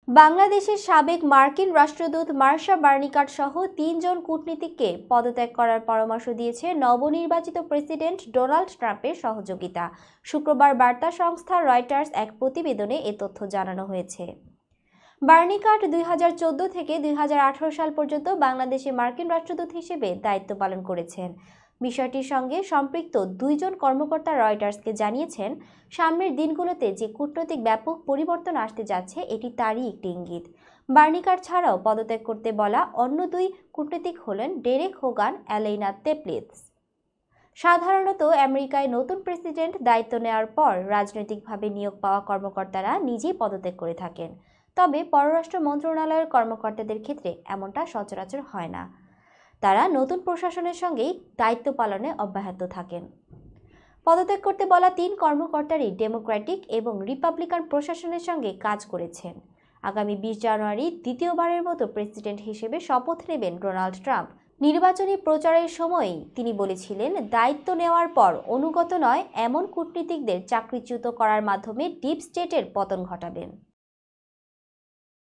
বাংলাদেশের সাবেক মার্কিন রাষ্ট্রদূত মার্শা বার্নিকাট সহ ৩ জন কূটনীতিককে পদত্যাগ করার পরামর্শ দিয়েছে নবনির্বাচিত প্রেসিডেন্ট ডোনাল্ড ট্রাম্পের সহযোগিতা। শুক্রবার বার্তা সংস্থা রয়টার্স এক প্রতিবেদনে এ তথ্য জানানো হয়েছে। বার্নিকাট ২০১৪ থেকে ২০১৮ সাল পর্যন্ত বাংলাদেশে মার্কিন রাষ্ট্রদূত হিসেবে দায়িত্ব পালন করেছেন। বিষয়টির সঙ্গে সম্পৃক্ত ২ জন কর্মকর্তা রয়টার্সকে জানিয়েছেন, সামনের দিনগুলোতে যে কূটনৈতিক ব্যাপক পরিবর্তন আসতে যাচ্ছে এটি তারই একটি ইঙ্গিত। বার্নিকাট ছাড়াও পদত্যাগ করতে বলা অন্য ২ কূটনীতিক হলেন ডেরেক হোগান, অ্যালেইনা তেপ্লিৎস। সাধারণত আমেরিকায় নতুন প্রেসিডেন্ট দায়িত্ব নেওয়ার পর রাজনৈতিকভাবে নিয়োগ পাওয়া কর্মকর্তারা নিজেই পদত্যাগ করে থাকেন। তবে পররাষ্ট্র মন্ত্রণালয়ের কর্মকর্তাদের ক্ষেত্রে এমনটা সচরাচর হয় না। তারা নতুন প্রশাসনের সঙ্গেই দায়িত্ব পালনে অব্যাহত থাকেন। পদত্যাগ করতে বলা ৩ কর্মকর্তারই ডেমোক্রেটিক এবং রিপাবলিকান প্রশাসনের সঙ্গে কাজ করেছেন। আগামী ২০ জানুয়ারি দ্বিতীয়বারের মতো প্রেসিডেন্ট হিসেবে শপথ নেবেন ডোনাল্ড ট্রাম্প। নির্বাচনী প্রচারের সময়ই তিনি বলেছিলেন, দায়িত্ব নেওয়ার পর অনুগত নয় এমন কূটনীতিকদের চাকরিচ্যুত করার মাধ্যমে ডিপ স্টেটের পতন ঘটাবেন।